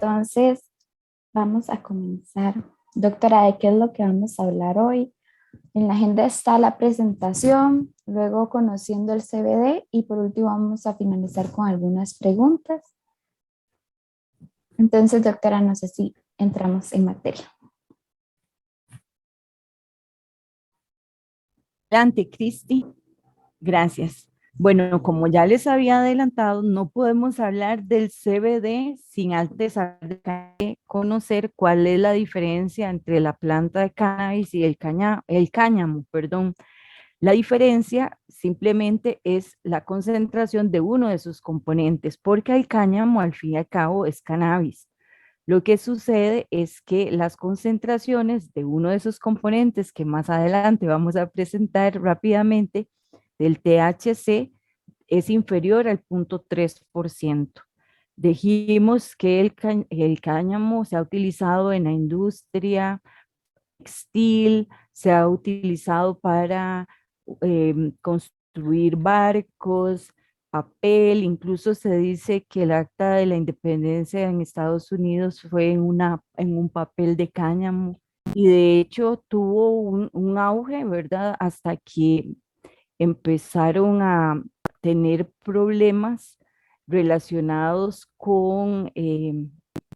Entonces, vamos a comenzar. Doctora, ¿de qué es lo que vamos a hablar hoy? En la agenda está la presentación, luego conociendo el CBD y por último vamos a finalizar con algunas preguntas. Entonces, doctora, no sé si entramos en materia. Adelante, Cristi. Gracias. Bueno, como ya les había adelantado, no podemos hablar del CBD sin antes conocer cuál es la diferencia entre la planta de cannabis y el cáñamo, perdón. La diferencia simplemente es la concentración de uno de sus componentes, porque el cáñamo al fin y al cabo es cannabis. Lo que sucede es que las concentraciones de uno de esos componentes que más adelante vamos a presentar rápidamente, del THC, es inferior al 0.3%. Dijimos que el cáñamo se ha utilizado en la industria textil, se ha utilizado para construir barcos, papel, incluso se dice que el acta de la independencia en Estados Unidos fue en un papel de cáñamo y de hecho tuvo un auge, ¿verdad? Hasta que empezaron a tener problemas relacionados con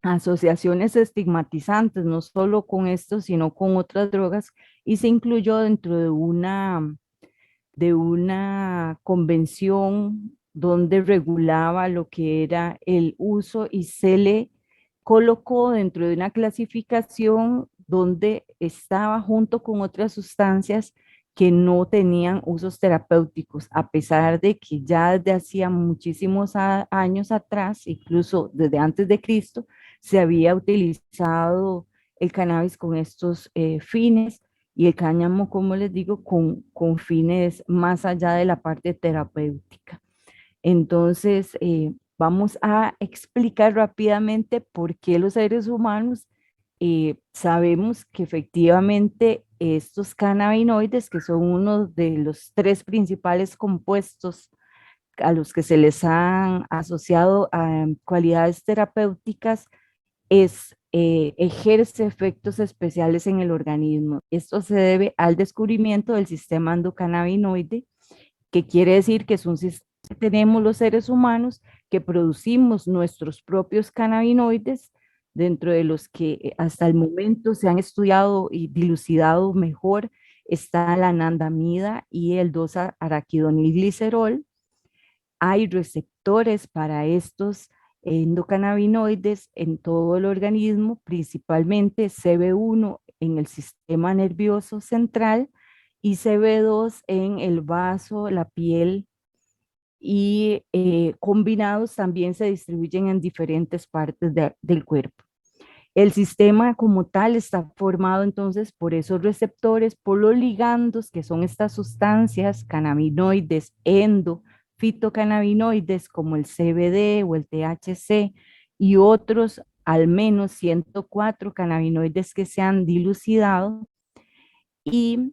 asociaciones estigmatizantes, no solo con esto, sino con otras drogas, y se incluyó dentro de una convención donde regulaba lo que era el uso y se le colocó dentro de una clasificación donde estaba junto con otras sustancias que no tenían usos terapéuticos, a pesar de que ya desde hacía muchísimos años atrás, incluso desde antes de Cristo, se había utilizado el cannabis con estos fines y el cáñamo, como les digo, con fines más allá de la parte terapéutica. Entonces, vamos a explicar rápidamente por qué los seres humanos sabemos que efectivamente estos cannabinoides, que son uno de los tres principales compuestos a los que se les han asociado a cualidades terapéuticas, ejerce efectos especiales en el organismo. Esto se debe al descubrimiento del sistema endocannabinoide, que quiere decir que es un sistema que tenemos los seres humanos, que producimos nuestros propios cannabinoides, dentro de los que hasta el momento se han estudiado y dilucidado mejor está la anandamida y el 2-araquidonilglicerol. Hay receptores para estos endocannabinoides en todo el organismo, principalmente CB1 en el sistema nervioso central y CB2 en el vaso, la piel, y combinados también se distribuyen en diferentes partes del cuerpo. El sistema como tal está formado entonces por esos receptores, por los ligandos, que son estas sustancias cannabinoides, fitocannabinoides como el CBD o el THC y otros al menos 104 cannabinoides que se han dilucidado y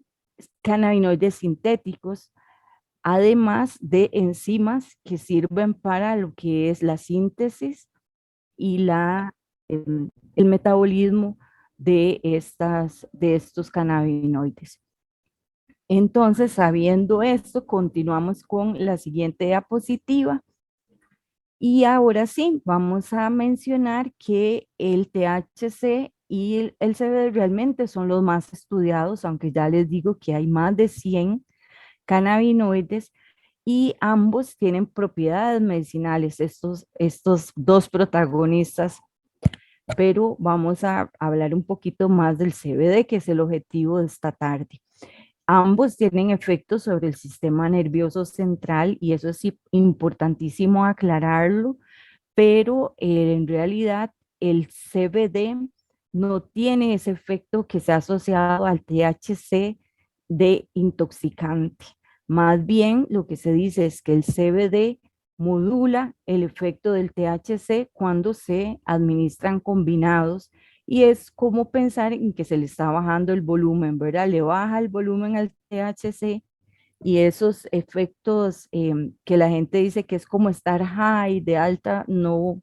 cannabinoides sintéticos, además de enzimas que sirven para lo que es la síntesis y el metabolismo de estos cannabinoides. Entonces, sabiendo esto, continuamos con la siguiente diapositiva. Y ahora sí, vamos a mencionar que el THC y el CBD realmente son los más estudiados, aunque ya les digo que hay más de 100 cannabinoides y ambos tienen propiedades medicinales, estos dos protagonistas, pero vamos a hablar un poquito más del CBD, que es el objetivo de esta tarde. Ambos tienen efectos sobre el sistema nervioso central y eso es importantísimo aclararlo, pero en realidad el CBD no tiene ese efecto que se ha asociado al THC de intoxicante. Más bien lo que se dice es que el CBD modula el efecto del THC cuando se administran combinados y es como pensar en que se le está bajando el volumen, ¿verdad? Le baja el volumen al THC y esos efectos que la gente dice que es como estar high, de alta, no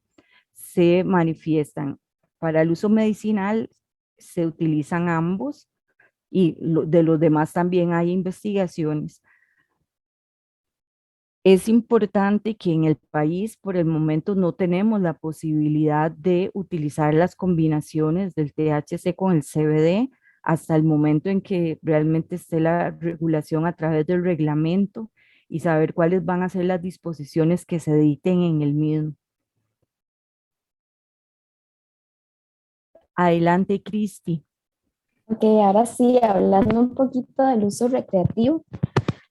se manifiestan. Para el uso medicinal se utilizan ambos y de los demás también hay investigaciones. Es importante que en el país por el momento no tenemos la posibilidad de utilizar las combinaciones del THC con el CBD hasta el momento en que realmente esté la regulación a través del reglamento y saber cuáles van a ser las disposiciones que se editen en el mismo. Adelante, Cristi. Ok, ahora sí, hablando un poquito del uso recreativo.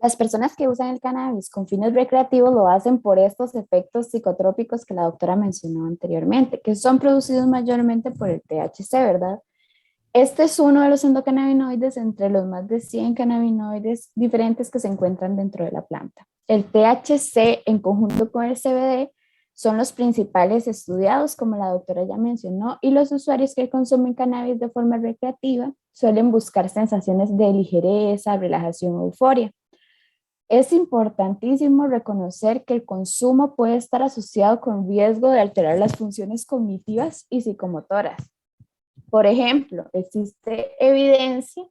Las personas que usan el cannabis con fines recreativos lo hacen por estos efectos psicotrópicos que la doctora mencionó anteriormente, que son producidos mayormente por el THC, ¿verdad? Este es uno de los endocannabinoides entre los más de 100 cannabinoides diferentes que se encuentran dentro de la planta. El THC en conjunto con el CBD son los principales estudiados, como la doctora ya mencionó, y los usuarios que consumen cannabis de forma recreativa suelen buscar sensaciones de ligereza, relajación o euforia. Es importantísimo reconocer que el consumo puede estar asociado con riesgo de alterar las funciones cognitivas y psicomotoras. Por ejemplo, existe evidencia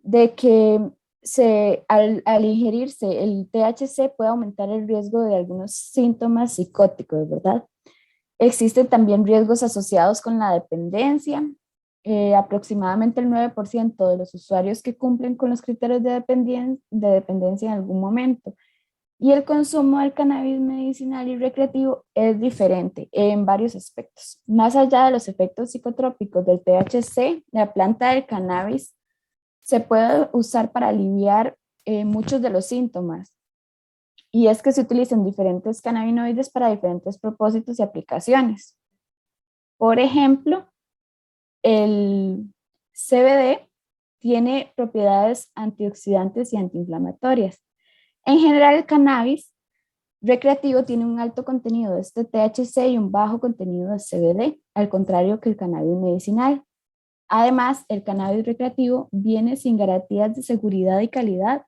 de que al ingerirse el THC puede aumentar el riesgo de algunos síntomas psicóticos, ¿verdad? Existen también riesgos asociados con la dependencia. Aproximadamente el 9% de los usuarios que cumplen con los criterios de dependencia en algún momento. Y el consumo del cannabis medicinal y recreativo es diferente en varios aspectos. Más allá de los efectos psicotrópicos del THC, la planta del cannabis se puede usar para aliviar muchos de los síntomas. Y es que se utilizan diferentes cannabinoides para diferentes propósitos y aplicaciones. Por ejemplo, el CBD tiene propiedades antioxidantes y antiinflamatorias. En general, el cannabis recreativo tiene un alto contenido de este THC y un bajo contenido de CBD, al contrario que el cannabis medicinal. Además, el cannabis recreativo viene sin garantías de seguridad y calidad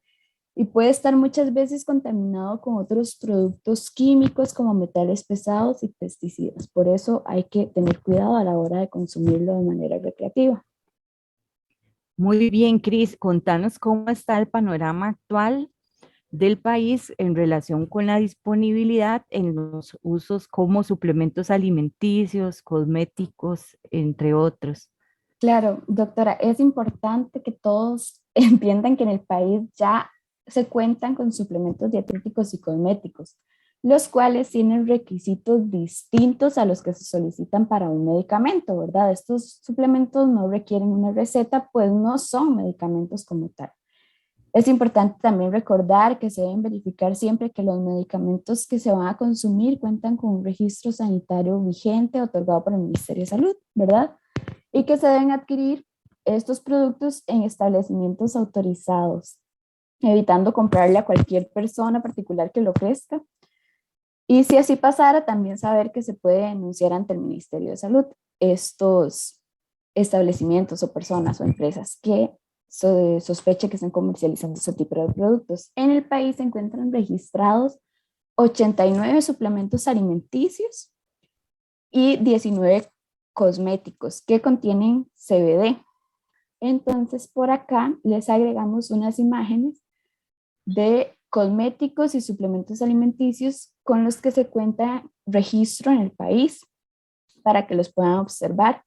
y puede estar muchas veces contaminado con otros productos químicos como metales pesados y pesticidas. Por eso hay que tener cuidado a la hora de consumirlo de manera recreativa. Muy bien, Cris, contanos cómo está el panorama actual del país en relación con la disponibilidad en los usos como suplementos alimenticios, cosméticos, entre otros. Claro, doctora, es importante que todos entiendan que en el país ya se cuentan con suplementos dietéticos y cosméticos, los cuales tienen requisitos distintos a los que se solicitan para un medicamento, ¿verdad? Estos suplementos no requieren una receta, pues no son medicamentos como tal. Es importante también recordar que se deben verificar siempre que los medicamentos que se van a consumir cuentan con un registro sanitario vigente otorgado por el Ministerio de Salud, ¿verdad? Y que se deben adquirir estos productos en establecimientos autorizados, evitando comprarle a cualquier persona particular que lo ofrezca. Y si así pasara, también saber que se puede denunciar ante el Ministerio de Salud estos establecimientos o personas o empresas que sospeche que están comercializando ese tipo de productos. En el país se encuentran registrados 89 suplementos alimenticios y 19 cosméticos que contienen CBD. Entonces, por acá les agregamos unas imágenes de cosméticos y suplementos alimenticios con los que se cuenta registro en el país para que los puedan observar,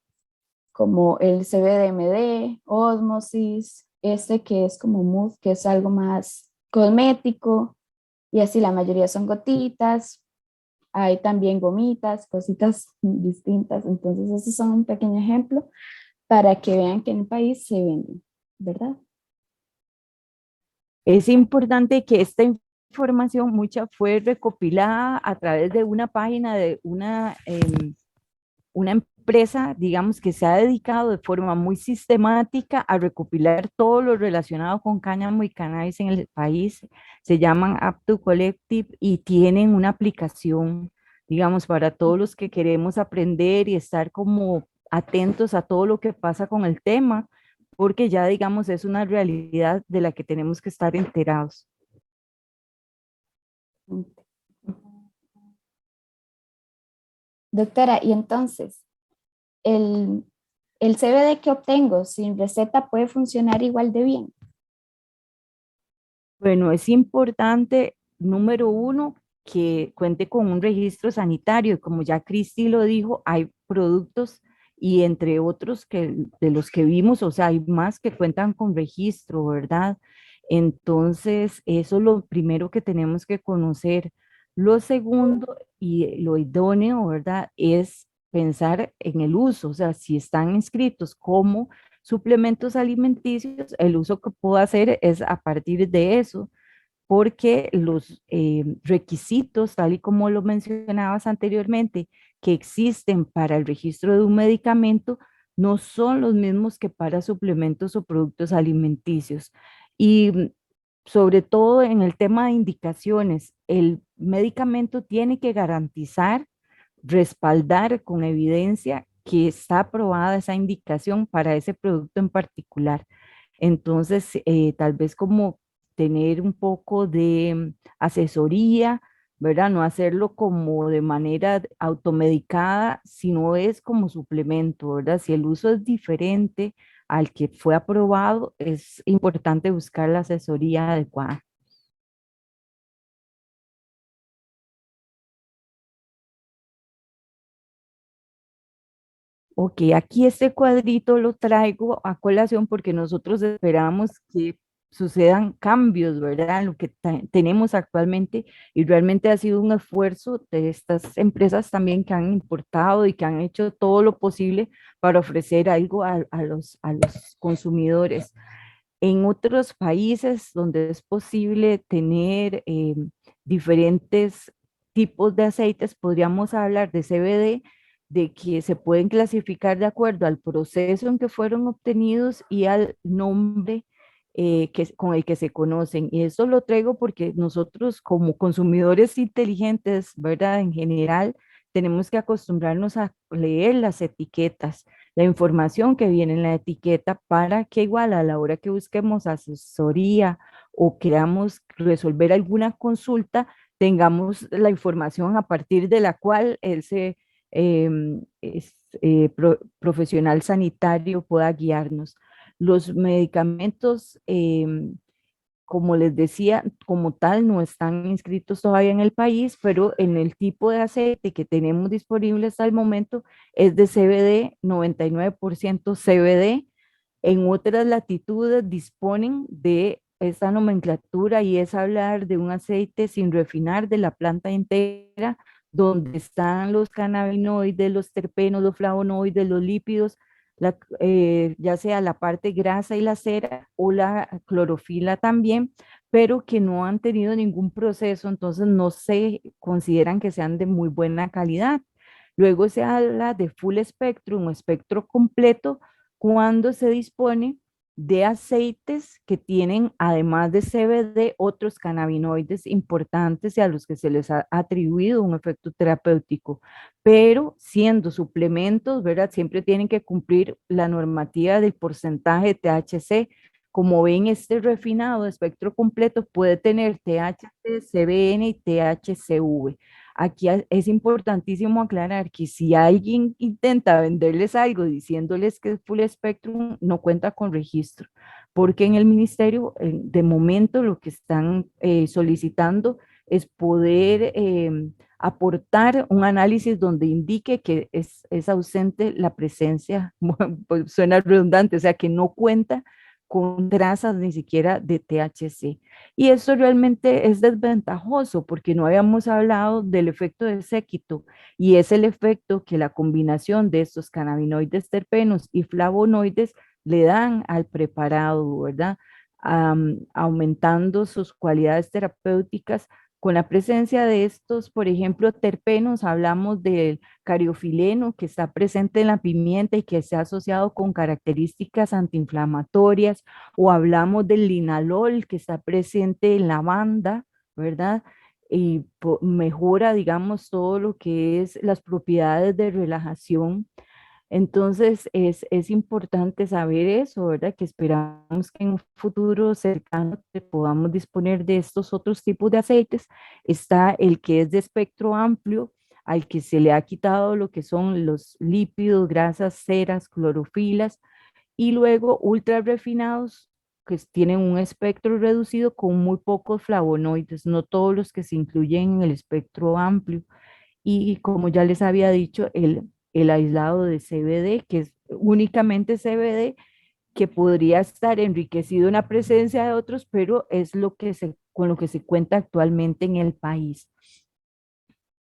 como el CBDMD, Osmosis, este que es como Mood, que es algo más cosmético, y así la mayoría son gotitas, hay también gomitas, cositas distintas, entonces esos son un pequeño ejemplo para que vean que en el país se venden, ¿verdad? Es importante que esta información mucha fue recopilada a través de una página de una empresa, digamos, que se ha dedicado de forma muy sistemática a recopilar todo lo relacionado con cáñamo y cannabis en el país. Se llaman Aptu Collective y tienen una aplicación, digamos, para todos los que queremos aprender y estar como atentos a todo lo que pasa con el tema, porque ya, digamos, es una realidad de la que tenemos que estar enterados. Doctora, y entonces, ¿el, el CBD que obtengo sin receta puede funcionar igual de bien? Bueno, es importante, número uno, que cuente con un registro sanitario. Como ya Cristi lo dijo, hay productos y entre otros que de los que vimos, o sea, hay más que cuentan con registro, ¿verdad? Entonces, eso es lo primero que tenemos que conocer. Lo segundo y lo idóneo, ¿verdad? Es pensar en el uso, o sea, si están inscritos como suplementos alimenticios, el uso que puedo hacer es a partir de eso, porque los requisitos, tal y como lo mencionabas anteriormente, que existen para el registro de un medicamento, no son los mismos que para suplementos o productos alimenticios. Y sobre todo en el tema de indicaciones, el medicamento tiene que garantizar, respaldar con evidencia que está aprobada esa indicación para ese producto en particular. Entonces, tal vez como tener un poco de asesoría, ¿verdad? No hacerlo como de manera automedicada, sino es como suplemento, ¿verdad? Si el uso es diferente al que fue aprobado, es importante buscar la asesoría adecuada. Ok, aquí este cuadrito lo traigo a colación porque nosotros esperamos que sucedan cambios, ¿verdad? En lo que tenemos actualmente y realmente ha sido un esfuerzo de estas empresas también que han importado y que han hecho todo lo posible para ofrecer algo a los consumidores. En otros países donde es posible tener diferentes tipos de aceites, podríamos hablar de CBD, de que se pueden clasificar de acuerdo al proceso en que fueron obtenidos y al nombre con el que se conocen. Y eso lo traigo porque nosotros como consumidores inteligentes, ¿verdad? En general, tenemos que acostumbrarnos a leer las etiquetas, la información que viene en la etiqueta, para que igual a la hora que busquemos asesoría o queramos resolver alguna consulta, tengamos la información a partir de la cual ese profesional sanitario pueda guiarnos. Los medicamentos, como les decía, como tal, no están inscritos todavía en el país, pero en el tipo de aceite que tenemos disponible hasta el momento es de CBD, 99% CBD. En otras latitudes disponen de esta nomenclatura y es hablar de un aceite sin refinar de la planta entera, donde están los cannabinoides, los terpenos, los flavonoides, los lípidos, ya sea la parte grasa y la cera o la clorofila también, pero que no han tenido ningún proceso, entonces no se consideran que sean de muy buena calidad. Luego se habla de full spectrum o espectro completo cuando se dispone de aceites que tienen, además de CBD, otros cannabinoides importantes y a los que se les ha atribuido un efecto terapéutico, pero siendo suplementos, ¿verdad? Siempre tienen que cumplir la normativa del porcentaje de THC. Como ven, este refinado de espectro completo puede tener THC, CBN y THCV. Aquí es importantísimo aclarar que si alguien intenta venderles algo diciéndoles que es full spectrum, no cuenta con registro, porque en el ministerio, de momento, lo que están solicitando es poder aportar un análisis donde indique que es ausente la presencia, pues suena redundante, o sea, que no cuenta con trazas ni siquiera de THC. Y eso realmente es desventajoso porque no habíamos hablado del efecto de séquito y es el efecto que la combinación de estos cannabinoides terpenos y flavonoides le dan al preparado, ¿verdad? Aumentando sus cualidades terapéuticas con la presencia de estos, por ejemplo, terpenos. Hablamos del cariofileno que está presente en la pimienta y que se ha asociado con características antiinflamatorias, o hablamos del linalol que está presente en lavanda, ¿verdad? Y mejora, digamos, todo lo que es las propiedades de relajación. Entonces, es importante saber eso, ¿verdad? Que esperamos que en un futuro cercano podamos disponer de estos otros tipos de aceites. Está el que es de espectro amplio, al que se le ha quitado lo que son los lípidos, grasas, ceras, clorofilas, y luego ultra refinados que tienen un espectro reducido con muy pocos flavonoides, no todos los que se incluyen en el espectro amplio. Y como ya les había dicho, el aislado de CBD, que es únicamente CBD, que podría estar enriquecido en la presencia de otros, pero es lo que con lo que se cuenta actualmente en el país.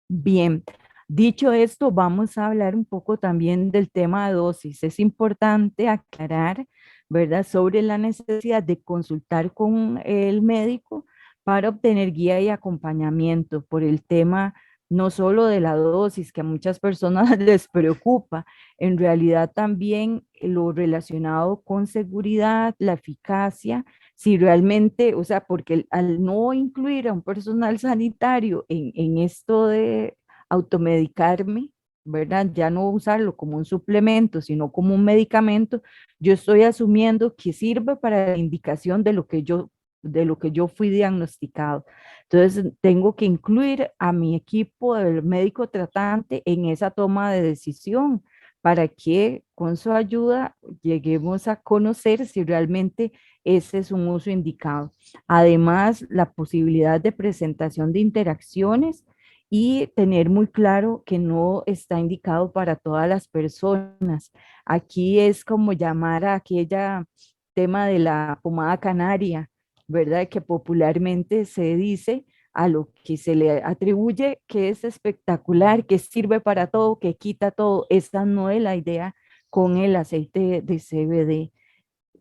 Bien, dicho esto, vamos a hablar un poco también del tema de dosis. Es importante aclarar, ¿verdad?, sobre la necesidad de consultar con el médico para obtener guía y acompañamiento por el tema no solo de la dosis, que a muchas personas les preocupa, en realidad también lo relacionado con seguridad, la eficacia, si realmente, o sea, porque al no incluir a un personal sanitario en esto de automedicarme, ¿verdad? Ya no usarlo como un suplemento, sino como un medicamento, yo estoy asumiendo que sirve para la indicación de lo que yo fui diagnosticado. Entonces, tengo que incluir a mi equipo del médico tratante en esa toma de decisión para que con su ayuda lleguemos a conocer si realmente ese es un uso indicado. Además, la posibilidad de presentación de interacciones y tener muy claro que no está indicado para todas las personas. Aquí es como llamar a aquella tema de la pomada canaria, ¿verdad? Que popularmente se dice a lo que se le atribuye que es espectacular, que sirve para todo, que quita todo. Esta no es la idea con el aceite de CBD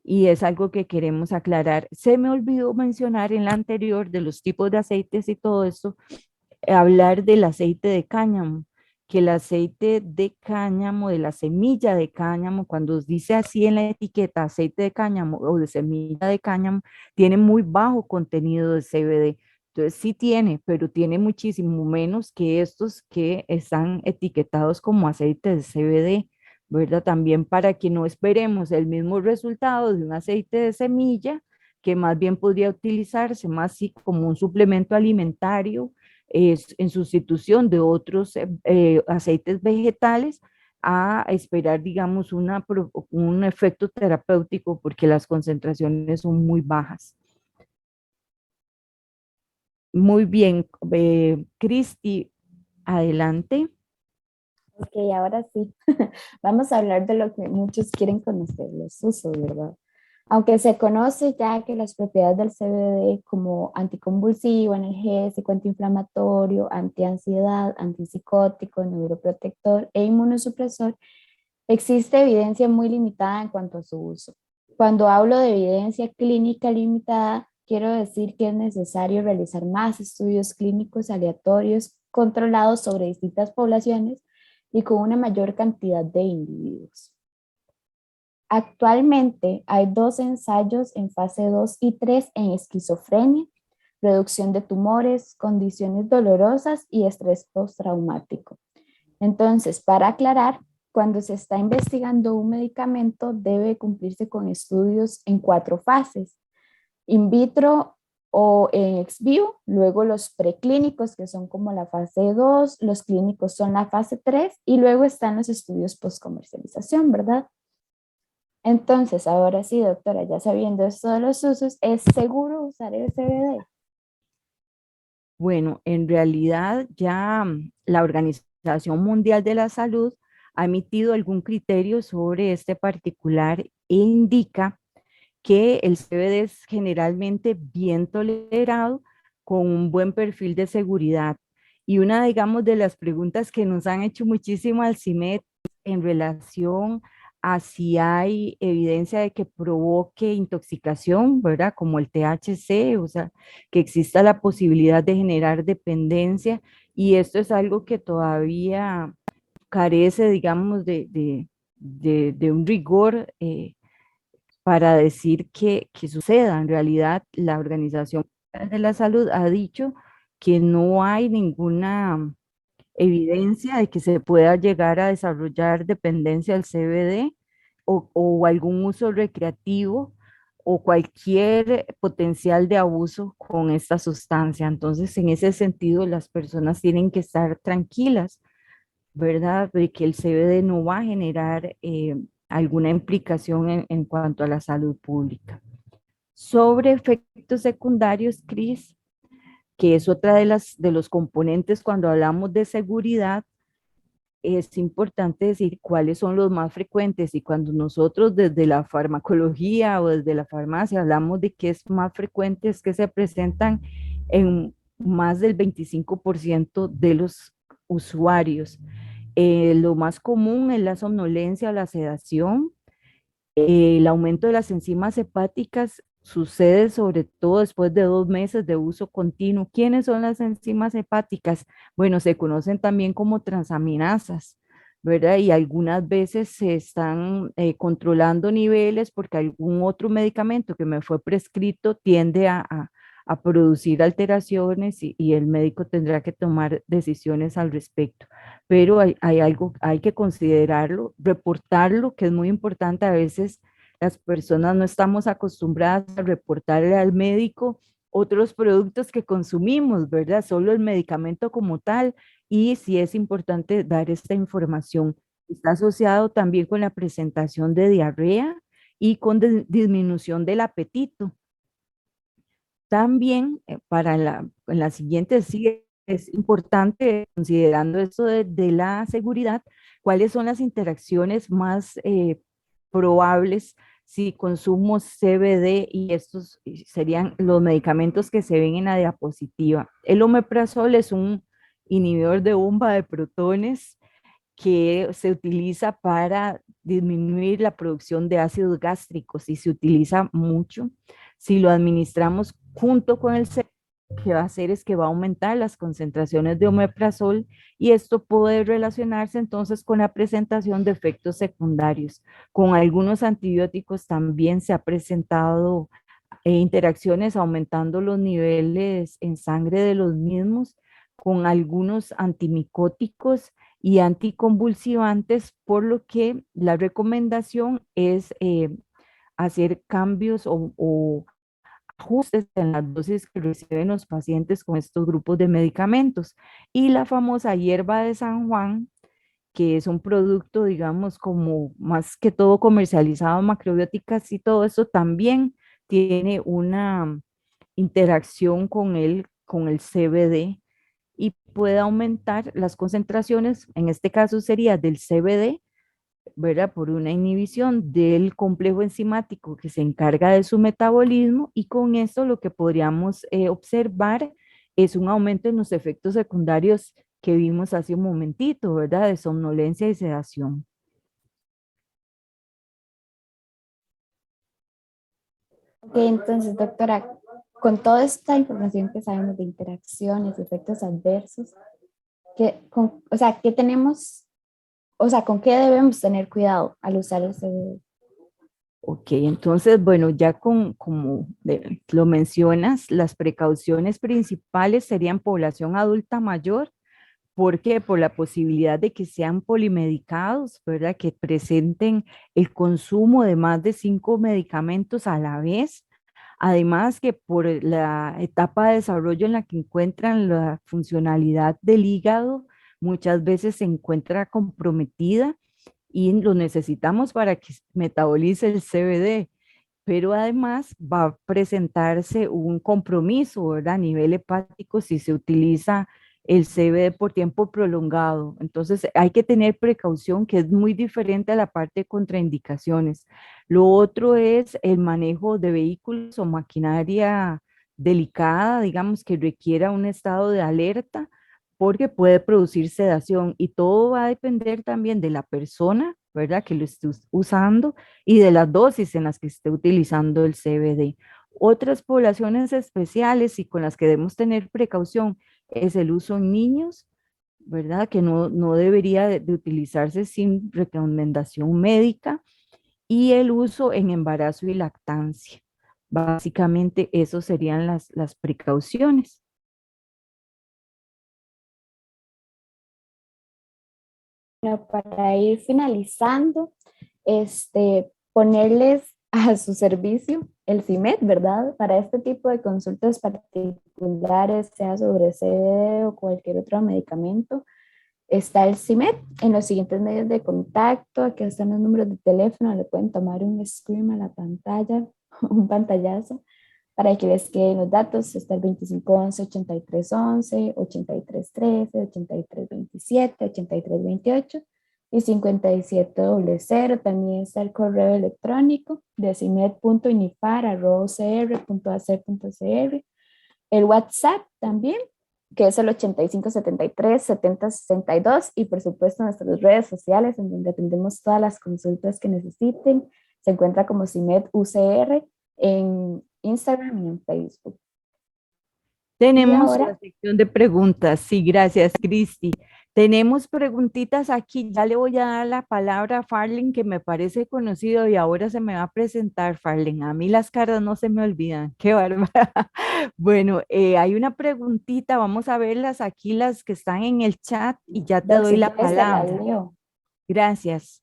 y es algo que queremos aclarar. Se me olvidó mencionar en la anterior de los tipos de aceites y todo esto, hablar del aceite de cáñamo, que el aceite de cáñamo, de la semilla de cáñamo, cuando dice así en la etiqueta aceite de cáñamo o de semilla de cáñamo, tiene muy bajo contenido de CBD. Entonces sí tiene, pero tiene muchísimo menos que estos que están etiquetados como aceite de CBD, ¿verdad? También para que no esperemos el mismo resultado de un aceite de semilla, que más bien podría utilizarse más como un suplemento alimentario en sustitución de otros aceites vegetales a esperar, digamos, un efecto terapéutico porque las concentraciones son muy bajas. Muy bien, Cristi, adelante. Ok, ahora sí. Vamos a hablar de lo que muchos quieren conocer, los usos, ¿verdad? Aunque se conoce ya que las propiedades del CBD como anticonvulsivo, analgésico, antiinflamatorio, antiansiedad, antipsicótico, neuroprotector e inmunosupresor, existe evidencia muy limitada en cuanto a su uso. Cuando hablo de evidencia clínica limitada, quiero decir que es necesario realizar más estudios clínicos aleatorios controlados sobre distintas poblaciones y con una mayor cantidad de individuos. Actualmente hay 2 ensayos en fase 2 y 3 en esquizofrenia, reducción de tumores, condiciones dolorosas y estrés postraumático. Entonces, para aclarar, cuando se está investigando un medicamento debe cumplirse con estudios en 4 fases: in vitro o en ex vivo, luego los preclínicos que son como la fase 2, los clínicos son la fase 3 y luego están los estudios post comercialización, ¿verdad? Entonces, ahora sí, doctora, ya sabiendo esto de los usos, ¿es seguro usar el CBD? Bueno, en realidad ya la Organización Mundial de la Salud ha emitido algún criterio sobre este particular e indica que el CBD es generalmente bien tolerado con un buen perfil de seguridad. Y una, digamos, de las preguntas que nos han hecho muchísimo al CIMED en relación a si hay evidencia de que provoque intoxicación, ¿verdad? Como el THC, o sea, que exista la posibilidad de generar dependencia. Y esto es algo que todavía carece, digamos, de un rigor para decir que suceda. En realidad, la Organización Mundial de la Salud ha dicho que no hay ninguna evidencia de que se pueda llegar a desarrollar dependencia del CBD o algún uso recreativo o cualquier potencial de abuso con esta sustancia. Entonces, en ese sentido, las personas tienen que estar tranquilas, ¿verdad? De que el CBD no va a generar alguna implicación en cuanto a la salud pública. Sobre efectos secundarios, Cris, que es otra de los componentes cuando hablamos de seguridad, es importante decir cuáles son los más frecuentes y cuando nosotros desde la farmacología o desde la farmacia hablamos de que es más frecuente es que se presentan en más del 25% de los usuarios. Lo más común es la somnolencia o la sedación. El aumento de las enzimas hepáticas sucede sobre todo después de 2 meses de uso continuo. ¿Quiénes son las enzimas hepáticas? Bueno, se conocen también como transaminasas, ¿verdad? Y algunas veces se están controlando niveles porque algún otro medicamento que me fue prescrito tiende a producir alteraciones y el médico tendrá que tomar decisiones al respecto, pero hay algo, hay que considerarlo, reportarlo, que es muy importante. A veces las personas no estamos acostumbradas a reportarle al médico otros productos que consumimos, ¿verdad? Solo el medicamento como tal, y sí es importante dar esta información. Está asociado también con la presentación de diarrea y con disminución del apetito. También para en la siguiente sí es importante, considerando esto de la seguridad, cuáles son las interacciones más probables si consumo CBD, y estos serían los medicamentos que se ven en la diapositiva. El omeprazol es un inhibidor de bomba de protones que se utiliza para disminuir la producción de ácidos gástricos y se utiliza mucho. Si lo administramos junto con el CBD, lo que va a hacer es que va a aumentar las concentraciones de omeprazol y esto puede relacionarse entonces con la presentación de efectos secundarios. Con algunos antibióticos también se ha presentado interacciones aumentando los niveles en sangre de los mismos, con algunos antimicóticos y anticonvulsivantes, por lo que la recomendación es hacer cambios o ajustes en las dosis que reciben los pacientes con estos grupos de medicamentos. Y la famosa hierba de San Juan, que es un producto, digamos, como más que todo comercializado, macrobióticas y todo eso, también tiene una interacción con el CBD y puede aumentar las concentraciones, en este caso sería del CBD, ¿verdad? Por una inhibición del complejo enzimático que se encarga de su metabolismo, y con esto lo que podríamos observar es un aumento en los efectos secundarios que vimos hace un momentito, ¿verdad? De somnolencia y sedación. Ok, entonces, doctora, con toda esta información que sabemos de interacciones, efectos adversos, o sea, ¿qué tenemos, o sea, con qué debemos tener cuidado al usar el CBD? Ok, entonces, bueno, ya como lo mencionas, las precauciones principales serían población adulta mayor. ¿Por qué? Por la posibilidad de que sean polimedicados, ¿verdad? Que presenten el consumo de más de 5 medicamentos a la vez. Además que por la etapa de desarrollo en la que encuentran la funcionalidad del hígado, muchas veces se encuentra comprometida y lo necesitamos para que metabolice el CBD, pero además va a presentarse un compromiso, ¿verdad? A nivel hepático si se utiliza el CBD por tiempo prolongado. Entonces hay que tener precaución, que es muy diferente a la parte de contraindicaciones. Lo otro es el manejo de vehículos o maquinaria delicada, digamos, que requiera un estado de alerta, porque puede producir sedación y todo va a depender también de la persona, ¿verdad? Que lo esté usando y de las dosis en las que esté utilizando el CBD. Otras poblaciones especiales y con las que debemos tener precaución es el uso en niños, ¿verdad? Que no debería de utilizarse sin recomendación médica, y el uso en embarazo y lactancia. Básicamente, esas serían las precauciones. Bueno, para ir finalizando, ponerles a su servicio el CIMED, ¿verdad? Para este tipo de consultas particulares, sea sobre CBD o cualquier otro medicamento, Está el CIMED en los siguientes medios de contacto. Aquí están los números de teléfono. Le pueden tomar un screen a la pantalla, un pantallazo, para que les queden los datos. Está el 2511-8311, 8313, 8327, 8328 y 5700. También está el correo electrónico de cimed.unifar@ucr.ac.cr. El WhatsApp también, que es el 8573-7062, y por supuesto nuestras redes sociales en donde atendemos todas las consultas que necesiten. Se encuentra como CIMED UCR en Instagram y en Facebook. Y Tenemos la ahora, sección de preguntas. Sí, gracias, Cristi. Tenemos preguntitas aquí. Ya le voy a dar la palabra a Farlen, que me parece conocido y ahora se me va a presentar, Farlen. A mí las caras no se me olvidan. Qué bárbara. Bueno, hay una preguntita. Vamos a verlas aquí, las que están en el chat, y ya te Doc, doy si la quieres te las palabra. leo. Gracias.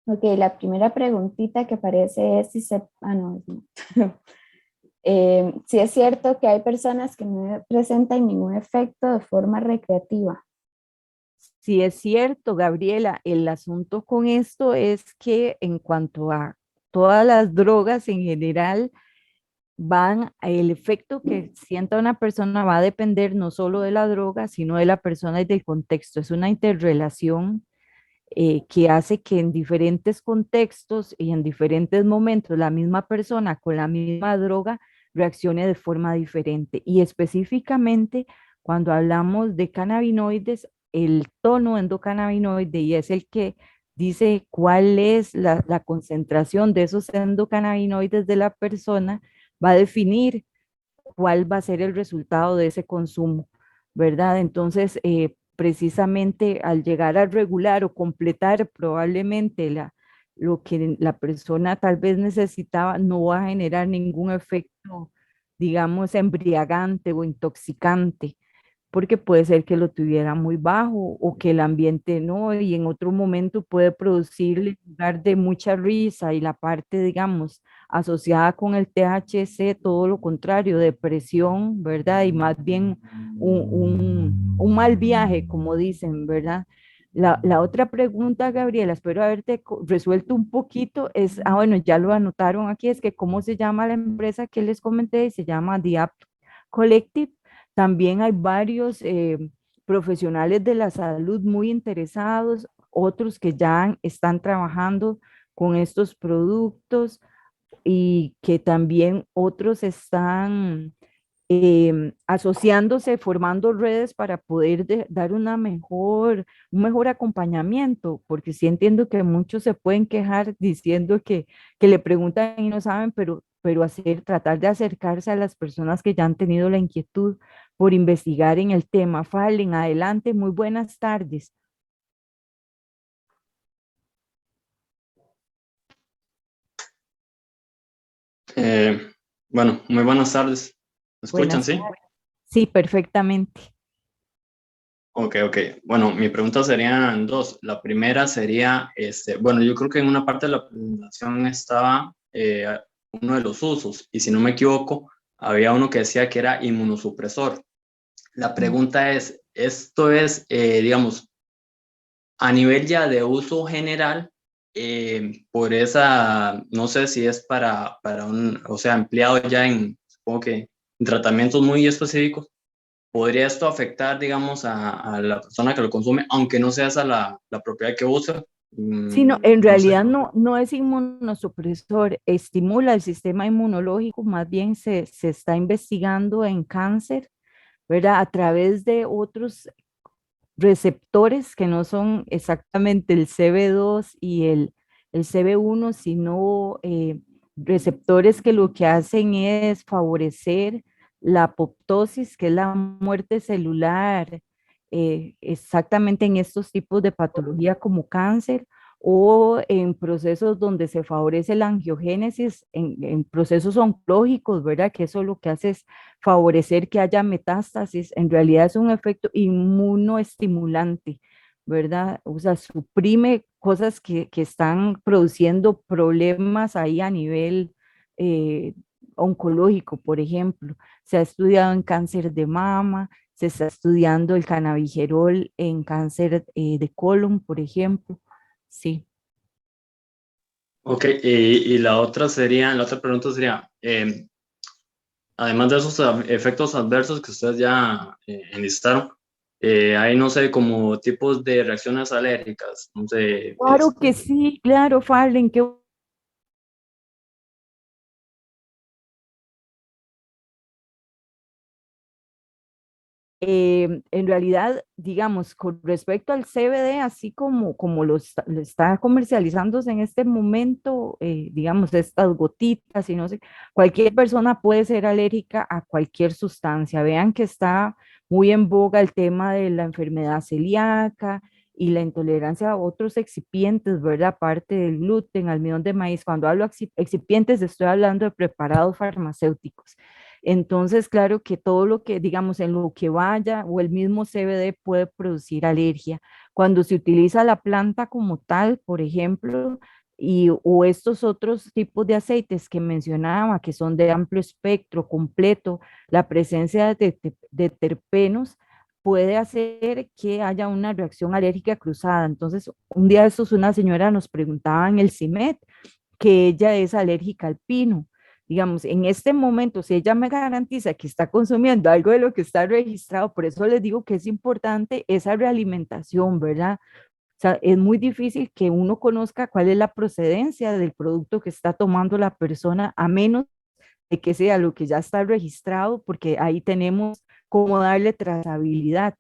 Ok, la primera preguntita que aparece es si se... Ah, no, no. Si es cierto que hay personas que no presentan ningún efecto de forma recreativa. Sí, es cierto, Gabriela, el asunto con esto es que en cuanto a todas las drogas en general, el efecto que sienta una persona va a depender no solo de la droga, sino de la persona y del contexto. Es una interrelación que hace que en diferentes contextos y en diferentes momentos la misma persona con la misma droga reaccione de forma diferente. Y específicamente cuando hablamos de cannabinoides, el tono endocannabinoide, y es el que dice cuál es la concentración de esos endocannabinoides de la persona, va a definir cuál va a ser el resultado de ese consumo, ¿verdad? Entonces, precisamente al llegar a regular o completar probablemente lo que la persona tal vez necesitaba, no va a generar ningún efecto, digamos, embriagante o intoxicante, porque puede ser que lo tuviera muy bajo o que el ambiente no, y en otro momento puede producirle en lugar de mucha risa y la parte, digamos, asociada con el THC, todo lo contrario, depresión, ¿verdad? Y más bien un mal viaje, como dicen, ¿verdad? La otra pregunta, Gabriela, espero haberte resuelto un poquito, es, bueno, ya lo anotaron aquí, es que cómo se llama la empresa que les comenté, se llama The App Collective. También hay varios profesionales de la salud muy interesados, otros que ya están trabajando con estos productos y que también otros están asociándose, formando redes para poder dar un mejor acompañamiento, porque sí entiendo que muchos se pueden quejar diciendo que le preguntan y no saben, pero tratar de acercarse a las personas que ya han tenido la inquietud por investigar en el tema. Fallen, adelante, muy buenas tardes. Eh, bueno, muy buenas tardes. ¿Me escuchan, Buenas sí? tardes. Sí, perfectamente. Ok, ok. Bueno, mi pregunta serían dos. La primera sería, bueno, yo creo que en una parte de la presentación estaba uno de los usos, y si no me equivoco, había uno que decía que era inmunosupresor. La Mm. pregunta es, ¿esto es, digamos, a nivel ya de uso general, por esa, no sé si es para o sea, empleado ya en, supongo que en tratamientos muy específicos? ¿Podría esto afectar, digamos, a la persona que lo consume, aunque no sea esa la propiedad que usa? Sí, no, en No sé. realidad no es inmunosupresor, estimula el sistema inmunológico, más bien se está investigando en cáncer, ¿verdad? A través de otros receptores que no son exactamente el CB2 y el CB1, sino receptores que lo que hacen es favorecer la apoptosis, que es la muerte celular, exactamente en estos tipos de patología como cáncer, o en procesos donde se favorece la angiogénesis, en procesos oncológicos, ¿verdad? Que eso lo que hace es favorecer que haya metástasis. En realidad es un efecto inmunoestimulante, ¿verdad? O sea, suprime cosas que están produciendo problemas ahí a nivel oncológico, por ejemplo. Se ha estudiado en cáncer de mama, se está estudiando el cannabigerol en cáncer de colon, por ejemplo. Sí. Ok, y la otra pregunta sería, además de esos efectos adversos que ustedes ya enlistaron, hay, no sé, como tipos de reacciones alérgicas, no sé, Claro que sí, claro, Farlen, qué en realidad, digamos, con respecto al CBD, así como lo está comercializándose en este momento, digamos, estas gotitas y no sé, cualquier persona puede ser alérgica a cualquier sustancia. Vean que está muy en boga el tema de la enfermedad celíaca y la intolerancia a otros excipientes, ¿verdad? Aparte del gluten, almidón de maíz. Cuando hablo excipientes, estoy hablando de preparados farmacéuticos. Entonces, claro que todo lo que, digamos, en lo que vaya o el mismo CBD puede producir alergia. Cuando se utiliza la planta como tal, por ejemplo, o estos otros tipos de aceites que mencionaba, que son de amplio espectro completo, la presencia de terpenos puede hacer que haya una reacción alérgica cruzada. Entonces, un día de estos una señora nos preguntaba en el CIMED que ella es alérgica al pino. Digamos, en este momento, si ella me garantiza que está consumiendo algo de lo que está registrado, por eso les digo que es importante esa realimentación, ¿verdad? O sea, es muy difícil que uno conozca cuál es la procedencia del producto que está tomando la persona, a menos de que sea lo que ya está registrado, porque ahí tenemos cómo darle trazabilidad.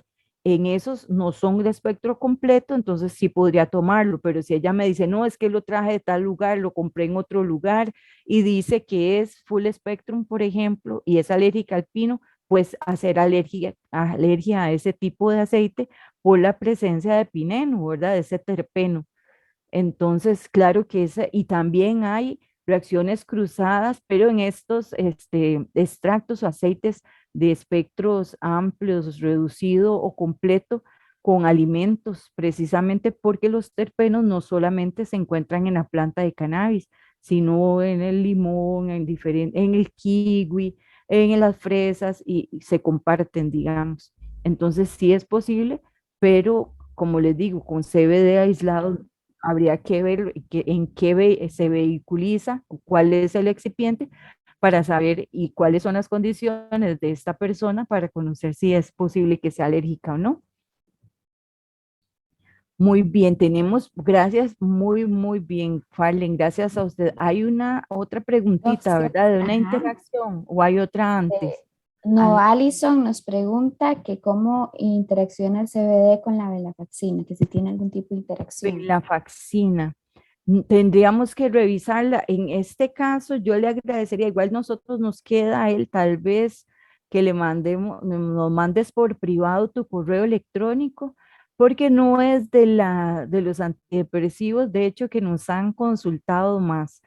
En esos no son de espectro completo, entonces sí podría tomarlo, pero si ella me dice, no, es que lo traje de tal lugar, lo compré en otro lugar y dice que es full spectrum, por ejemplo, y es alérgica al pino, pues hacer alergia a ese tipo de aceite por la presencia de pineno, ¿verdad? De ese terpeno. Entonces, claro que esa, y también hay reacciones cruzadas, pero en estos extractos o aceites de espectros amplios, reducido o completo, con alimentos, precisamente porque los terpenos no solamente se encuentran en la planta de cannabis, sino en el limón, en el kiwi, en las fresas y se comparten, digamos. Entonces, sí es posible, pero como les digo, con CBD aislado habría que ver en qué se vehiculiza, cuál es el excipiente para saber y cuáles son las condiciones de esta persona para conocer si es posible que sea alérgica o no. Muy bien, tenemos, gracias, muy bien, Farlen, gracias a usted. Hay una otra preguntita, Doctor, ¿verdad? De una ajá. interacción o hay otra Eh, antes. no, Al- Alison nos pregunta que cómo interacciona el CBD con la venlafaxina, que si tiene algún tipo de interacción. La faxina. Tendríamos que revisarla. En este caso, yo le agradecería, igual nosotros nos queda a él, tal vez que le mandemos, nos mandes por privado tu correo electrónico, porque no es de los antidepresivos, de hecho, que nos han consultado más.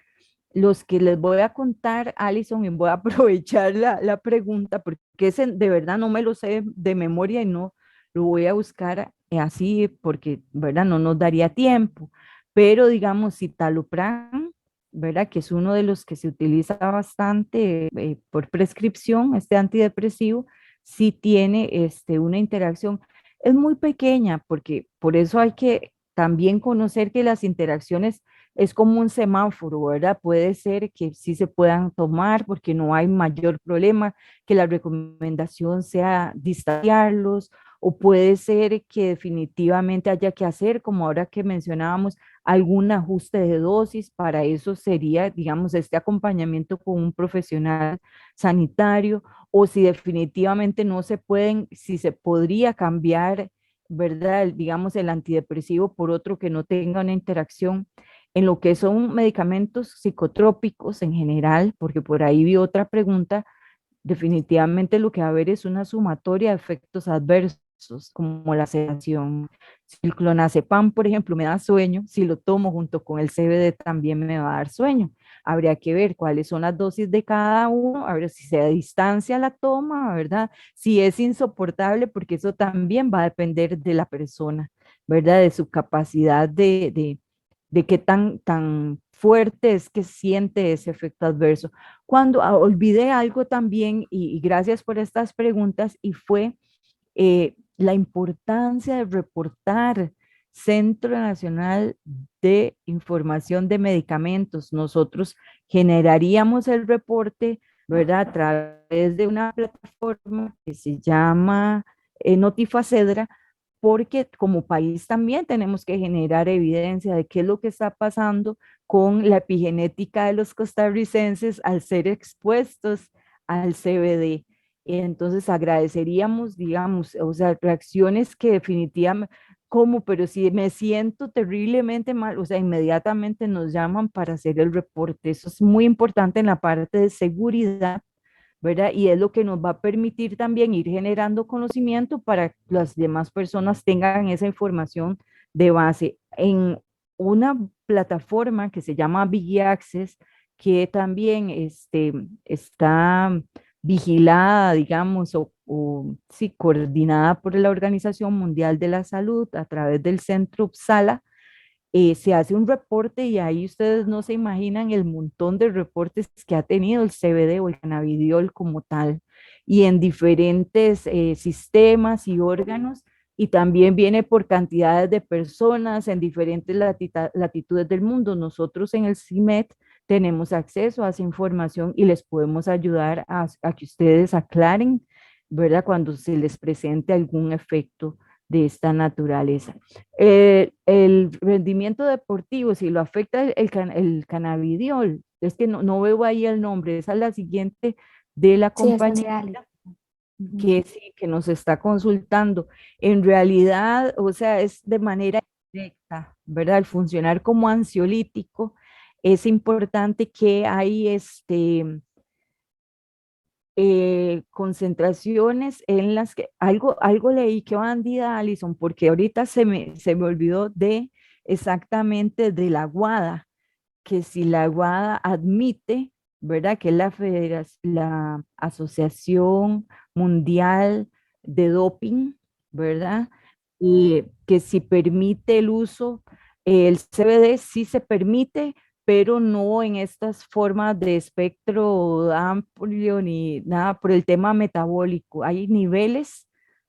Los que les voy a contar, Alison, y voy a aprovechar la pregunta, porque ese de verdad no me lo sé de memoria y no lo voy a buscar así, porque, ¿verdad? No nos daría tiempo. Pero digamos, citalopram, ¿verdad? Que es uno de los que se utiliza bastante por prescripción, este antidepresivo, sí tiene una interacción. Es muy pequeña, porque por eso hay que también conocer que las interacciones es como un semáforo, ¿verdad? Puede ser que sí se puedan tomar porque no hay mayor problema, que la recomendación sea distanciarlos, o puede ser que definitivamente haya que hacer, como ahora que mencionábamos, algún ajuste de dosis. Para eso sería, digamos, este acompañamiento con un profesional sanitario, o si definitivamente no se pueden, si se podría cambiar, ¿verdad? Digamos, el antidepresivo por otro que no tenga una interacción en lo que son medicamentos psicotrópicos en general, porque por ahí vi otra pregunta, definitivamente lo que va a haber es una sumatoria de efectos adversos, como la sedación. Si el clonazepam, por ejemplo, me da sueño, si lo tomo junto con el CBD también me va a dar sueño. Habría que ver cuáles son las dosis de cada uno, a ver si se distancia la toma, ¿verdad? Si es insoportable, porque eso también va a depender de la persona, ¿verdad? De su capacidad de qué tan fuerte es que siente ese efecto adverso. Cuando olvidé algo también, y gracias por estas preguntas, y fue la importancia de reportar. Centro Nacional de Información de Medicamentos. Nosotros generaríamos el reporte, ¿verdad? A través de una plataforma que se llama Notifacedra, porque como país también tenemos que generar evidencia de qué es lo que está pasando con la epigenética de los costarricenses al ser expuestos al CBD. Entonces agradeceríamos, digamos, o sea, reacciones que definitivamente, ¿cómo? Pero si me siento terriblemente mal, o sea, inmediatamente nos llaman para hacer el reporte. Eso es muy importante en la parte de seguridad, ¿verdad? Y es lo que nos va a permitir también ir generando conocimiento para que las demás personas tengan esa información de base. En una plataforma que se llama Big Access, que también está vigilada, digamos, o sí, coordinada por la Organización Mundial de la Salud a través del Centro Uppsala, se hace un reporte y ahí ustedes no se imaginan el montón de reportes que ha tenido el CBD o el cannabidiol como tal, y en diferentes sistemas y órganos, y también viene por cantidades de personas en diferentes latitudes del mundo. Nosotros en el CIMED tenemos acceso a esa información y les podemos ayudar a que ustedes aclaren, ¿verdad? Cuando se les presente algún efecto de esta naturaleza. El rendimiento deportivo, si lo afecta el cannabidiol, es que no veo ahí el nombre, esa es la siguiente de la Sí, esa es compañía Cialis. Ujú. que sí, que nos está consultando. En realidad, o sea, es de manera directa, ¿verdad? Al funcionar como ansiolítico, es importante que hay concentraciones en las que algo leí que bandida Alison, porque ahorita se me olvidó de exactamente de la WADA, que si la WADA admite, ¿verdad? Que es la Asociación Mundial de Doping, ¿verdad? Y que si permite el uso, el CBD sí se permite, pero no en estas formas de espectro amplio ni nada por el tema metabólico. Hay niveles,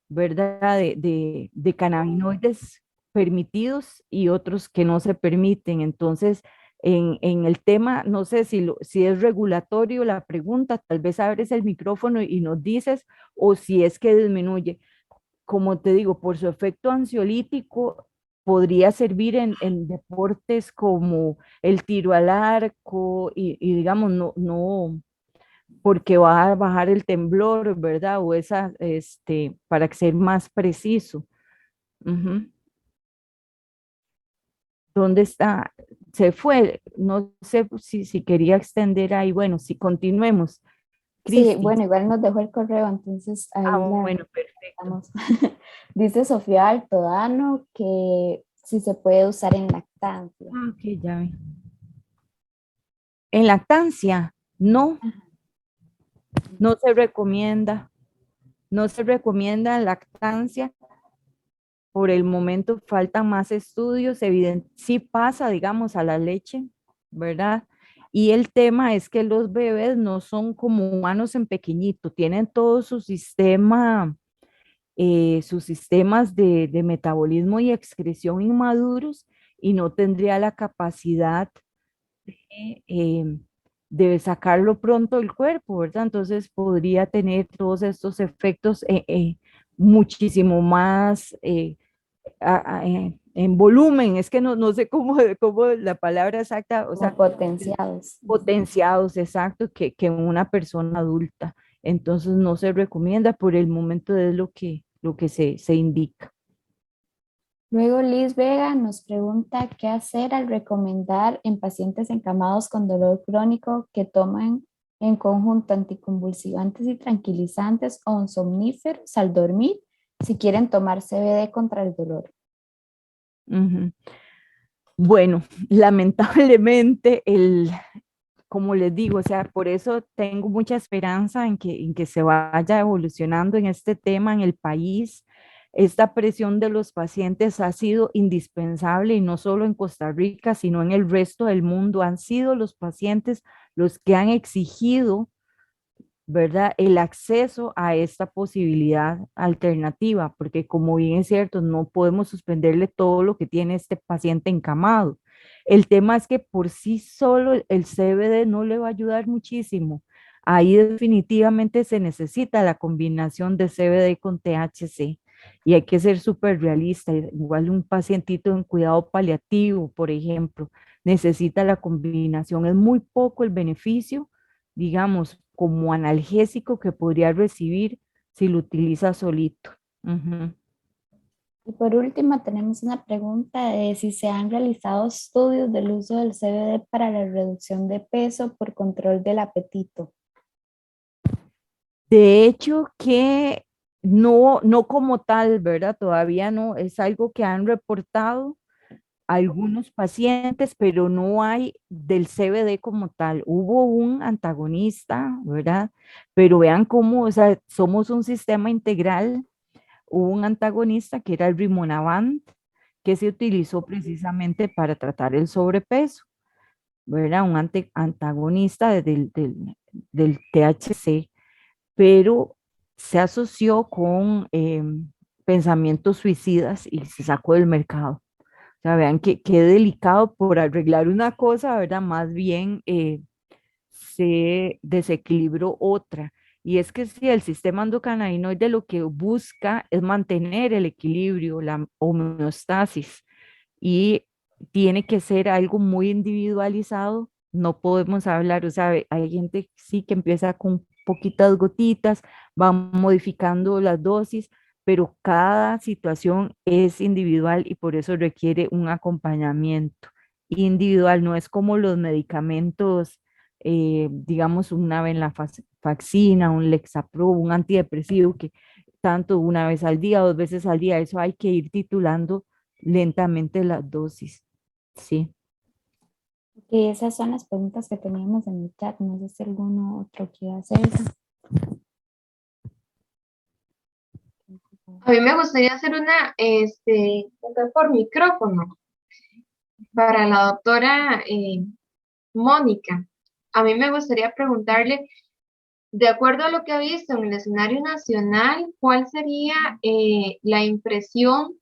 ¿verdad? De cannabinoides permitidos y otros que no se permiten. Entonces, en el tema, no sé si es regulatorio la pregunta, tal vez abres el micrófono y nos dices, o si es que disminuye. Como te digo, por su efecto ansiolítico, podría servir en deportes como el tiro al arco y digamos, no, porque va a bajar el temblor, ¿verdad? O para ser más preciso. Ujú. ¿Dónde está? Se fue. No sé si quería extender ahí. Bueno, si continuemos. Sí, Cristi. bueno, igual nos dejó el correo, entonces Ah, ahí la bueno, perfecto. damos. Dice Sofía Altodano que si se puede usar en lactancia. Ah, ok, ya vi. En lactancia, no, no se recomienda. No se recomienda lactancia. Por el momento faltan más estudios. Sí pasa, digamos, a la leche, ¿verdad? Y el tema es que los bebés no son como humanos en pequeñito, tienen todo su sistema, sus sistemas de metabolismo y excreción inmaduros y no tendría la capacidad eh, de sacarlo pronto del cuerpo, ¿verdad? Entonces podría tener todos estos efectos muchísimo más en volumen, es que no sé cómo la palabra exacta, o Como sea, potenciados. potenciados, exacto, que una persona adulta. Entonces no se recomienda por el momento es lo que se indica. Luego Liz Vega nos pregunta qué hacer al recomendar en pacientes encamados con dolor crónico que toman en conjunto anticonvulsivantes y tranquilizantes o somníferos al dormir si quieren tomar CBD contra el dolor. Ujú. Bueno, lamentablemente como les digo, o sea, por eso tengo mucha esperanza en que se vaya evolucionando en este tema en el país. Esta presión de los pacientes ha sido indispensable y no solo en Costa Rica, sino en el resto del mundo. Han sido los pacientes los que han exigido ¿verdad? El acceso a esta posibilidad alternativa, porque como bien es cierto, no podemos suspenderle todo lo que tiene este paciente encamado. El tema es que por sí solo el CBD no le va a ayudar muchísimo. Ahí definitivamente se necesita la combinación de CBD con THC y hay que ser súper realista. Igual un pacientito en cuidado paliativo, por ejemplo, necesita la combinación. Es muy poco el beneficio, digamos, como analgésico que podría recibir si lo utiliza solito. Ujú. Y por último, tenemos una pregunta de si se han realizado estudios del uso del CBD para la reducción de peso por control del apetito. De hecho, que no, no como tal, ¿verdad? Todavía no, es algo que han reportado algunos pacientes, pero no hay del CBD como tal. Hubo un antagonista, ¿verdad? Pero vean cómo, o sea, somos un sistema integral. Hubo un antagonista que era el Rimonabant, que se utilizó precisamente para tratar el sobrepeso, ¿verdad? Un antagonista del THC, pero se asoció con pensamientos suicidas y se sacó del mercado. O sea, vean qué delicado por arreglar una cosa, ¿verdad? Más bien se desequilibró otra. Y es que si el sistema endocannabinoide lo que busca es mantener el equilibrio, la homeostasis, y tiene que ser algo muy individualizado. No podemos hablar, o sea, hay gente sí que empieza con poquitas gotitas, va modificando las dosis, pero cada situación es individual y por eso requiere un acompañamiento individual. No es como los medicamentos, digamos, una vez la faxina, un Lexapro, un antidepresivo, que tanto una vez al día, dos veces al día, eso hay que ir titulando lentamente las dosis. Sí. Y esas son las preguntas que teníamos en el chat. No sé si alguno otro quiere hacer. A mí me gustaría hacer una, por micrófono para la doctora Mónica. A mí me gustaría preguntarle, de acuerdo a lo que ha visto en el escenario nacional, ¿cuál sería la impresión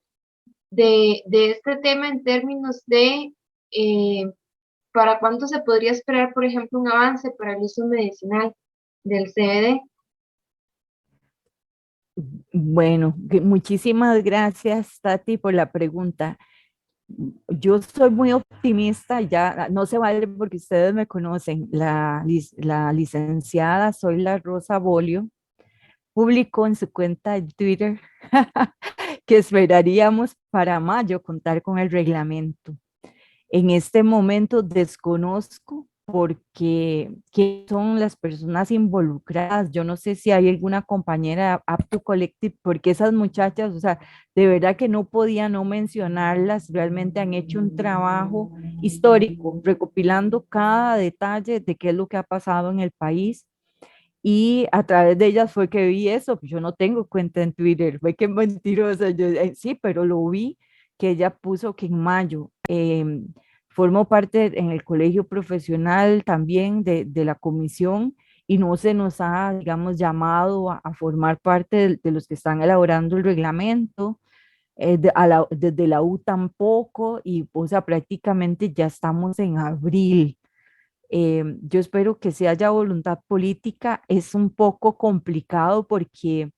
de este tema en términos de eh, para cuánto se podría esperar, por ejemplo, un avance para el uso medicinal del CBD? Bueno, muchísimas gracias, Tati, por la pregunta. Yo soy muy optimista, ya no se vale porque ustedes me conocen. La licenciada Soy la Rosa Bolio publicó en su cuenta de Twitter que esperaríamos para mayo contar con el reglamento. En este momento desconozco porque qué son las personas involucradas. Yo no sé si hay alguna compañera Apto Collective, porque esas muchachas, o sea, de verdad que no podía no mencionarlas. Realmente han hecho un trabajo histórico, recopilando cada detalle de qué es lo que ha pasado en el país. Y a través de ellas fue que vi eso. Yo no tengo cuenta en Twitter, fue que mentirosa. Yo, sí, pero lo vi que ella puso que en mayo. Formo parte en el colegio profesional también de la comisión y no se nos ha, digamos, llamado a formar parte de los que están elaborando el reglamento. Desde la U tampoco, y o sea, prácticamente ya estamos en abril. Yo espero que si haya voluntad política. Es un poco complicado porque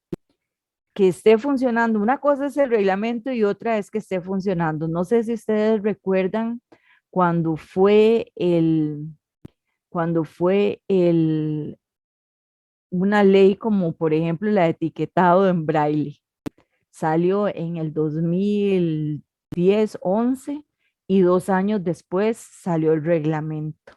que esté funcionando, una cosa es el reglamento y otra es que esté funcionando. No sé si ustedes recuerdan cuando fue cuando fue una ley como por ejemplo la de etiquetado en braille. Salió en el 2010, 11 y 2 años después salió el reglamento.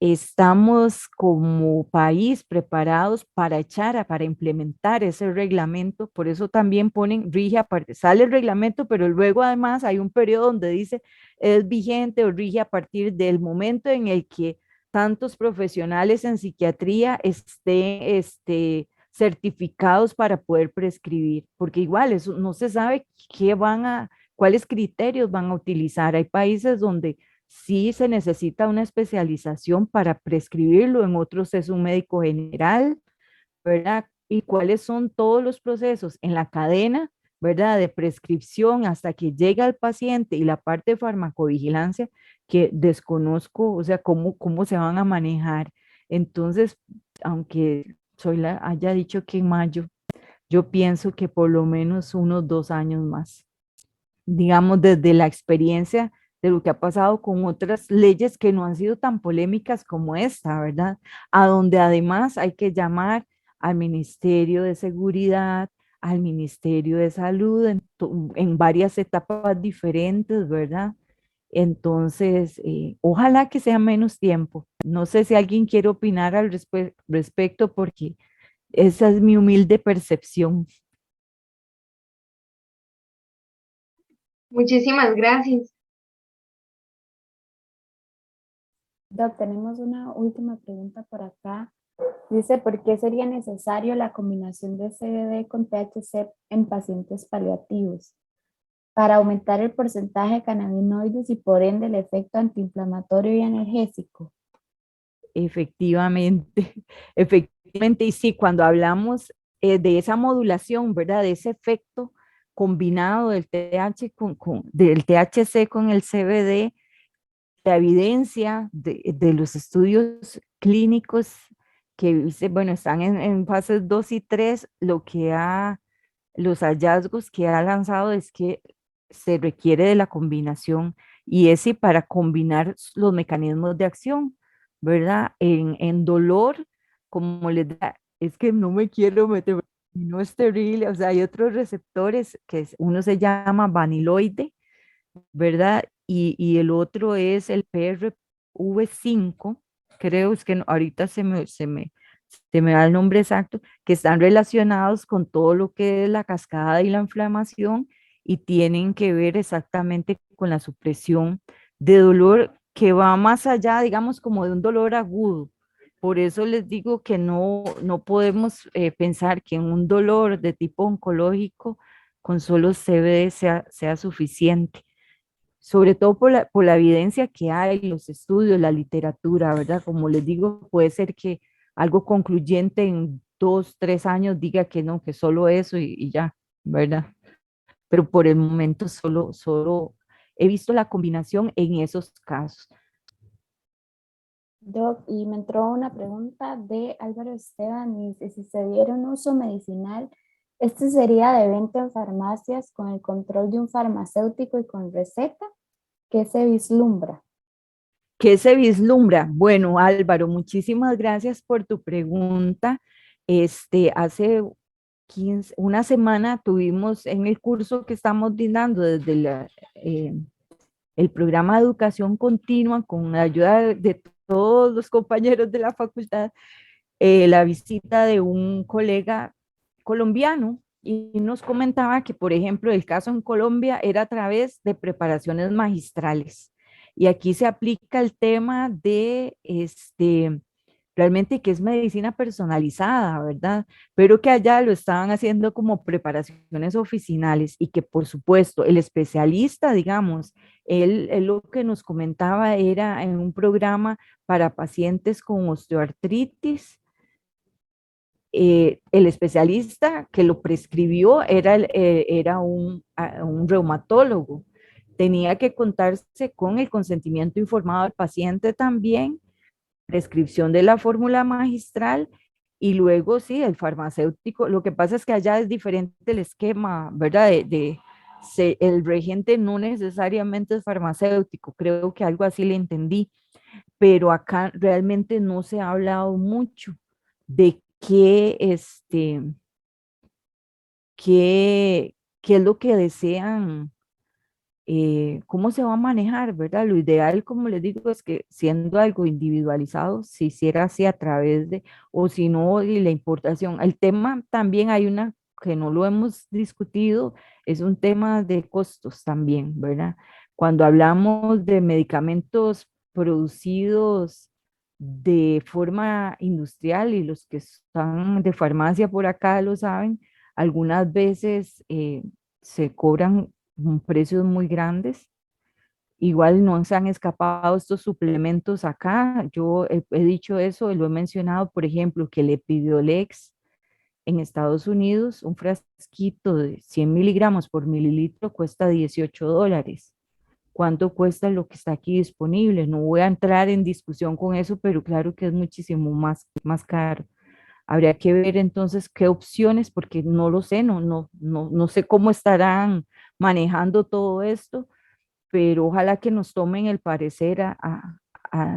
Estamos como país preparados para para implementar ese reglamento. Por eso también ponen rige aparte, sale el reglamento, pero luego además hay un periodo donde dice es vigente o rige a partir del momento en el que tantos profesionales en psiquiatría estén certificados para poder prescribir, porque igual eso no se sabe cuáles criterios van a utilizar. Hay países donde sí se necesita una especialización para prescribirlo, en otros es un médico general, ¿verdad? Y cuáles son todos los procesos en la cadena, ¿verdad? De prescripción hasta que llega al paciente y la parte de farmacovigilancia que desconozco, o sea, cómo se van a manejar. Entonces, aunque haya dicho que en mayo, yo pienso que por lo menos unos 2 años más, digamos, desde la experiencia de lo que ha pasado con otras leyes que no han sido tan polémicas como esta, ¿verdad? A donde además hay que llamar al Ministerio de Seguridad, al Ministerio de Salud en varias etapas diferentes, ¿verdad? Entonces, ojalá que sea menos tiempo. No sé si alguien quiere opinar al respecto, porque esa es mi humilde percepción. Muchísimas gracias. Doc, tenemos una última pregunta por acá. Dice, ¿por qué sería necesario la combinación de CBD con THC en pacientes paliativos? Para aumentar el porcentaje de cannabinoides y por ende el efecto antiinflamatorio y analgésico. Efectivamente, efectivamente, y sí, cuando hablamos de esa modulación, ¿verdad? De ese efecto combinado del del THC con el CBD, la evidencia de los estudios clínicos que bueno, están en fases 2 y 3, los hallazgos que ha lanzado es que se requiere de la combinación y es sí para combinar los mecanismos de acción, ¿verdad? En dolor, como les da, es que no me quiero meter, no es terrible, o sea, hay otros receptores uno se llama vaniloide, ¿verdad? Y el otro es el PRV5, creo, es que ahorita se me da el nombre exacto, que están relacionados con todo lo que es la cascada y la inflamación y tienen que ver exactamente con la supresión de dolor que va más allá, digamos, como de un dolor agudo. Por eso les digo que no podemos pensar que en un dolor de tipo oncológico con solo CBD sea suficiente, sobre todo por la evidencia que hay, los estudios, la literatura, ¿verdad? Como les digo, puede ser que algo concluyente en 2, 3 años diga que no, que solo eso y ya, ¿verdad? Pero por el momento solo he visto la combinación en esos casos. Doc, y me entró una pregunta de Álvaro Esteban, y dice, si se diera un uso medicinal, ¿este sería de venta en farmacias con el control de un farmacéutico y con receta? ¿Qué se vislumbra? ¿Qué se vislumbra? Bueno, Álvaro, muchísimas gracias por tu pregunta. Hace una semana tuvimos en el curso que estamos dando desde el programa de educación continua, con la ayuda de todos los compañeros de la facultad, la visita de un colega colombiano y nos comentaba que, por ejemplo, el caso en Colombia era a través de preparaciones magistrales. Y aquí se aplica el tema de realmente que es medicina personalizada, ¿verdad? Pero que allá lo estaban haciendo como preparaciones oficinales y que por supuesto el especialista, digamos, él lo que nos comentaba era en un programa para pacientes con osteoartritis. El especialista que lo prescribió era un reumatólogo. Tenía que contarse con el consentimiento informado del paciente también, prescripción de la fórmula magistral y luego sí, el farmacéutico. Lo que pasa es que allá es diferente el esquema, ¿verdad? El regente no necesariamente es farmacéutico, creo que algo así le entendí, pero acá realmente no se ha hablado mucho de qué es lo que desean, cómo se va a manejar, ¿verdad? Lo ideal, como les digo, es que siendo algo individualizado, se hiciera así a través o si no, y la importación. El tema también hay una que no lo hemos discutido, es un tema de costos también, ¿verdad? Cuando hablamos de medicamentos producidos de forma industrial y los que están de farmacia por acá lo saben, algunas veces se cobran precios muy grandes Igual no se han escapado estos suplementos acá. Yo he dicho eso, lo he mencionado, por ejemplo, que el Epidiolex en Estados Unidos, un frasquito de 100 miligramos por mililitro cuesta $18. ¿Cuánto cuesta lo que está aquí disponible? No voy a entrar en discusión con eso, pero claro que es muchísimo más caro. Habría que ver entonces qué opciones, porque no lo sé, no sé cómo estarán manejando todo esto, pero ojalá que nos tomen el parecer a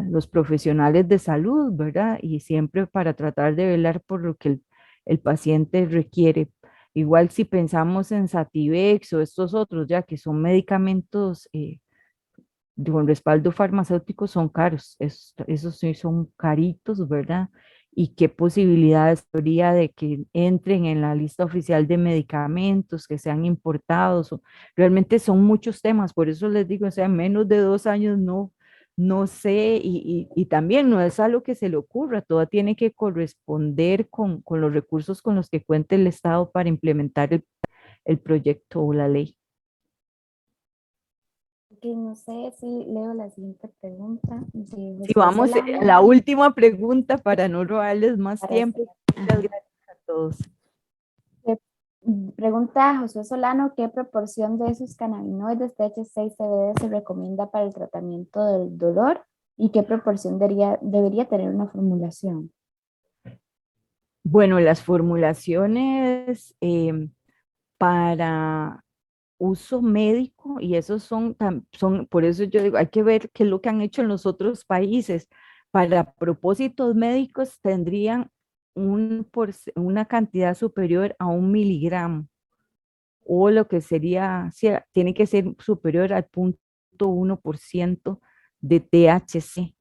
los profesionales de salud, ¿verdad? Y siempre para tratar de velar por lo que el paciente requiere. Igual si pensamos en Sativex o estos otros, ya que son medicamentos con respaldo farmacéutico, son caros, esos sí son caritos, ¿verdad? Y qué posibilidades habría de que entren en la lista oficial de medicamentos, que sean importados. Realmente son muchos temas, por eso les digo, o sea, menos de 2 años no sé, y también no es algo que se le ocurra, todo tiene que corresponder con los recursos con los que cuente el Estado para implementar el proyecto o la ley. Que no sé si leo la siguiente pregunta de Sí, Josué vamos Solano. a la última pregunta para no robarles más Para tiempo. Muchas gracias a todos. ¿Qué- Pregunta Josué Solano, ¿qué proporción de esos cannabinoides THC y CBD se recomienda para el tratamiento del dolor y qué proporción debería tener una formulación? Bueno, las formulaciones para uso médico, y esos son, por eso yo digo, hay que ver qué es lo que han hecho en los otros países. Para propósitos médicos tendrían una cantidad superior a 1 miligramo, o lo que sería, sí, tiene que ser superior al 0,1% de THC.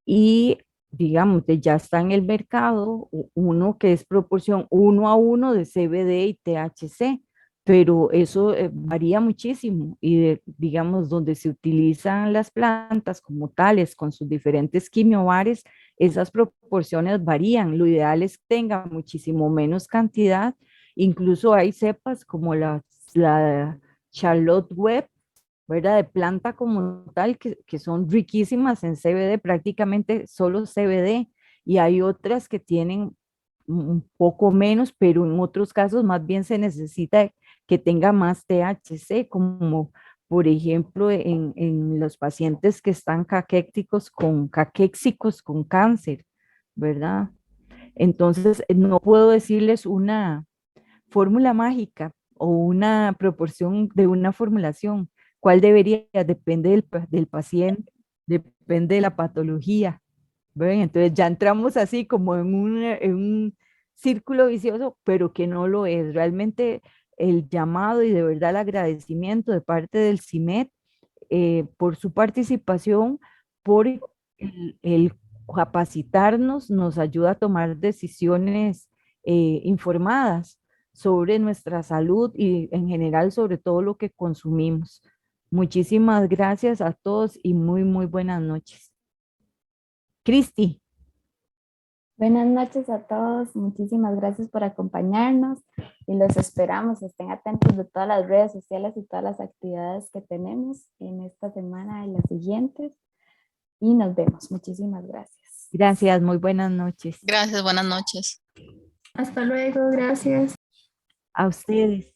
Y digamos, ya está en el mercado uno que es proporción 1 a 1 de CBD y THC, pero eso varía muchísimo y digamos, donde se utilizan las plantas como tales con sus diferentes quimiobares, esas proporciones varían. Lo ideal es que tenga muchísimo menos cantidad. Incluso hay cepas como la Charlotte Web, ¿verdad? De planta como tal, que son riquísimas en CBD, prácticamente solo CBD, y hay otras que tienen un poco menos, pero en otros casos más bien se necesita que tenga más THC, como por ejemplo en los pacientes que están caquéxicos con cáncer, ¿verdad? Entonces, no puedo decirles una fórmula mágica o una proporción de una formulación. ¿Cuál debería? Depende del paciente, depende de la patología. ¿Ven? Entonces ya entramos así como en un círculo vicioso, pero que no lo es. Realmente el llamado y de verdad el agradecimiento de parte del CIMED por su participación, por el capacitarnos, nos ayuda a tomar decisiones informadas sobre nuestra salud y en general sobre todo lo que consumimos. Muchísimas gracias a todos y muy buenas noches. Cristi. Buenas noches a todos, muchísimas gracias por acompañarnos y los esperamos. Estén atentos de todas las redes sociales y todas las actividades que tenemos en esta semana y las siguientes. Y nos vemos. Muchísimas gracias. Gracias, muy buenas noches. Gracias, buenas noches. Hasta luego, gracias. A ustedes.